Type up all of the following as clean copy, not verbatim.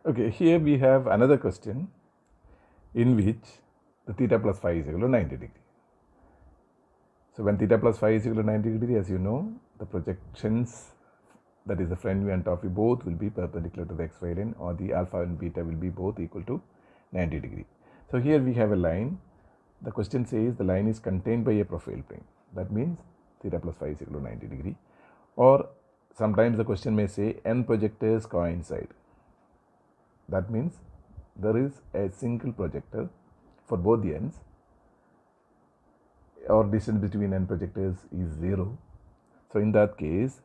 Okay, here we have another question in which the theta plus phi is equal to 90 degree. So when theta plus phi is equal to 90 degree, as you know, the projections, that is the front view and top view, both will be perpendicular to the xy line, or the alpha and beta will be both equal to 90 degree. So here we have a line. The question says the line is contained by a profile plane. That means theta plus phi is equal to 90 degree. Or sometimes the question may say n projectors coincide. That means there is a single projector for both the ends, or distance between n projectors is 0. So in that case,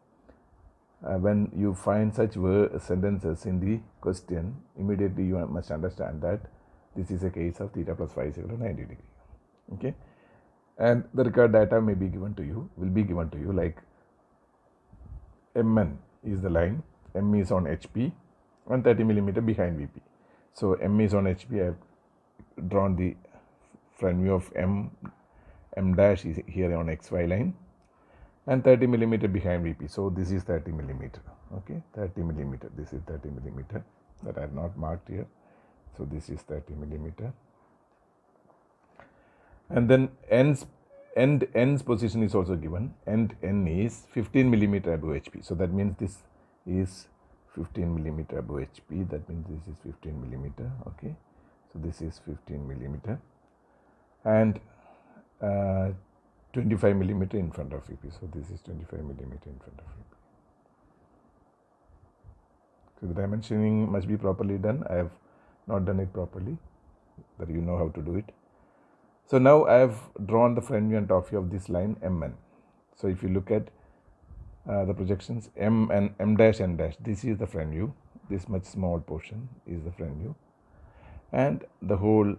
when you find such sentences in the question, immediately you must understand that this is a case of theta plus phi is equal to 90 degree. Okay, and the required data may be given to you, will be given to you, like Mn is the line, M is on HP and 30 millimeter behind VP. So M is on HP. I have drawn the front view of M dash is here on XY line, and 30 millimeter behind VP. So this is 30 millimeter. Okay, 30 millimeter. This is 30 millimeter that I have not marked here. So this is 30 millimeter. And then end's position is also given. End N is 15 millimeter above HP. So that means this is 15 millimeter above HP. That means this is 15 millimeter. Okay, so this is 15 millimeter, and 25 millimeter in front of VP. So this is 25 millimeter in front of VP. So the dimensioning must be properly done. I have not done it properly, but you know how to do it. So now I have drawn the front view and top view of this line Mn. So if you look at the projections M and M dash N dash, this is the front view. This much small portion is the front view, and the whole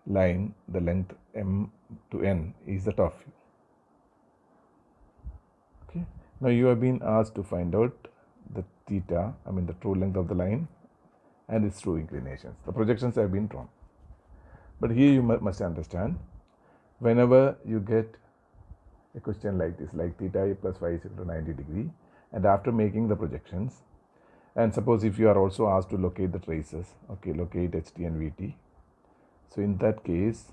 line, the length M to N is the top view. Okay. Now you have been asked to find out the theta, the true length of the line and its true inclinations. The projections have been drawn. But here you must understand, whenever you get a question like this, like theta plus phi is equal to 90 degree, and after making the projections, and suppose if you are also asked to locate the traces, okay, locate HT and VT. So in that case,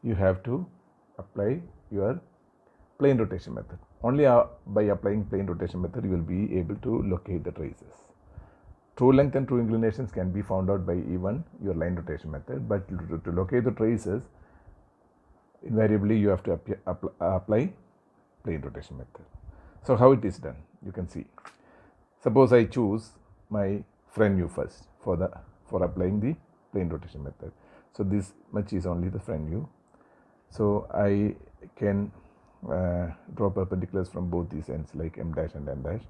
you have to apply your plane rotation method. Only by applying plane rotation method, you will be able to locate the traces. True length and true inclinations can be found out by even your line rotation method, but to locate the traces, invariably you have to apply plane rotation method. So how it is done, you can see. Suppose I choose my front view first for applying the plane rotation method. So this much is only the front view. So I can draw perpendiculars from both these ends, like M dash and N dash.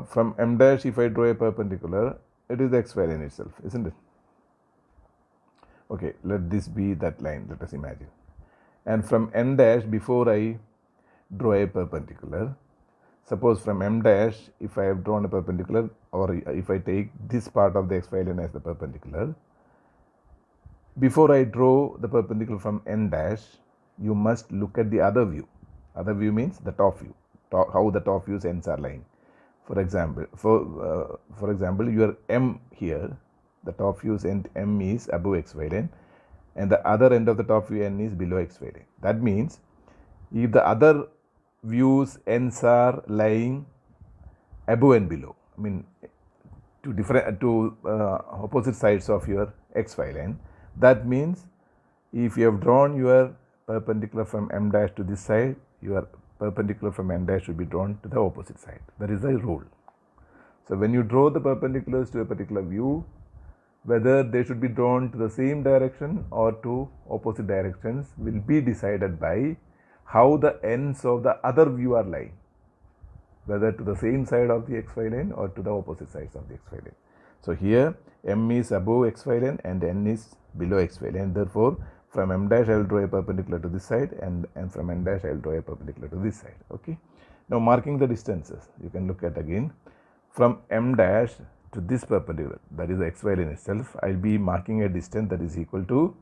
From M dash, if I draw a perpendicular, it is the XY line itself, isn't it? Okay, let this be that line, let us imagine. And from N dash, before I draw a perpendicular, suppose from M dash, if I have drawn a perpendicular, or if I take this part of the XY line as the perpendicular, before I draw the perpendicular from N dash, you must look at the other view. Other view means the top view, how the top views ends are lying. For example, your M here, the top view's end M is above XY line, and the other end of the top view N is below XY line. That means if the other views ends are lying above and below, to opposite sides of your XY line, that means if you have drawn your perpendicular from M dash to this side, your perpendicular from N dash should be drawn to the opposite side. That is the rule. So when you draw the perpendiculars to a particular view, whether they should be drawn to the same direction or to opposite directions will be decided by how the ends of the other view are lying, whether to the same side of the XY line or to the opposite sides of the XY line. So here M is above XY line and N is below XY line. Therefore, from M dash I will draw a perpendicular to this side, and from N dash I will draw a perpendicular to this side. Okay. Now marking the distances, you can look at again. From M dash to this perpendicular, that is the XY line itself, I will be marking a distance that is equal to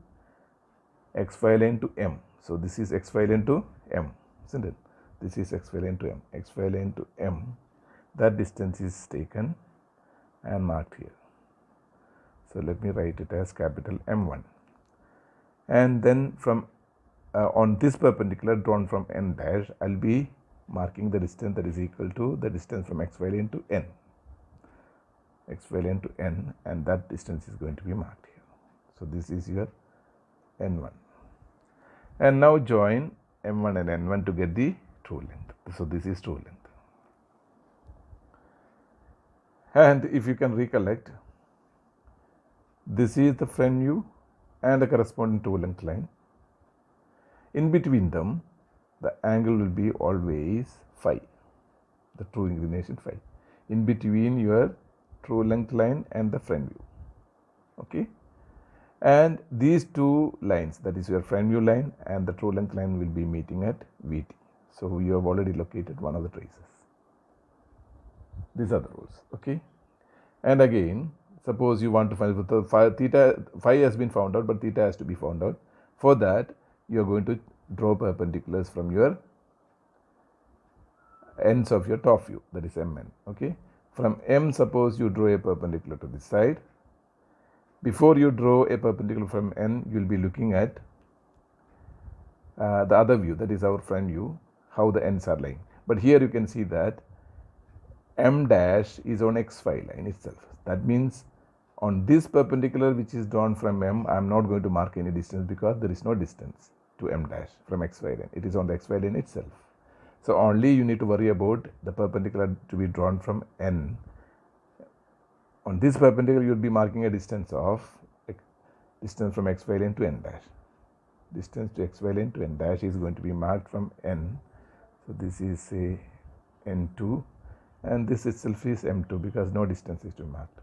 XY line to M. So this is XY line to M, isn't it? This is XY line to M. XY line to M. that distance is taken and marked here. So let me write it as capital M1. And then from on this perpendicular drawn from N dash, I'll be marking the distance that is equal to the distance from xy lane to N. Xy lane to N, and that distance is going to be marked here. So this is your N1. And now join M1 and N1 to get the true length. So this is true length. And if you can recollect, this is the front view and the corresponding true length line. In between them, the angle will be always phi, the true inclination phi, in between your true length line and the front view. Okay, and these two lines, that is your front view line and the true length line, will be meeting at VT. So you have already located one of the traces. These are the rules. Okay, and again, suppose you want to find the phi has been found out, but theta has to be found out. For that, you are going to draw perpendiculars from your ends of your top view, that is Mn. Okay, from M, suppose you draw a perpendicular to this side. Before you draw a perpendicular from N, you will be looking at the other view, that is our front view, how the ends are lying. But here you can see that M dash is on xy line itself. That means on this perpendicular which is drawn from M, I am not going to mark any distance because there is no distance to M dash from xy line. It is on the xy line itself. So only you need to worry about the perpendicular to be drawn from N. On this perpendicular, you will be marking a distance from xy line to N dash. Distance to xy line to N dash is going to be marked from N. So this is say N2, and this itself is M2 because no distance is to be marked.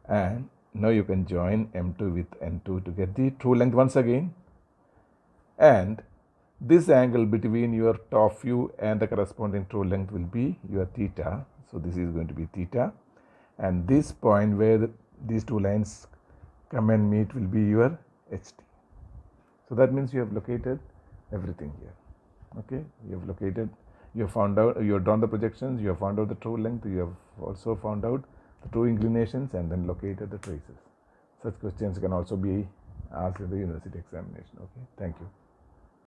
And now you can join M2 with N2 to get the true length once again. And this angle between your top view and the corresponding true length will be your theta. So this is going to be theta. And this point where these two lines come and meet will be your HT. So that means you have located everything here. Okay, you have located, you have found out, you have drawn the projections, you have found out the true length, you have also found out the true inclinations, and then located the traces. Such questions can also be asked in the university examination. Okay, thank you.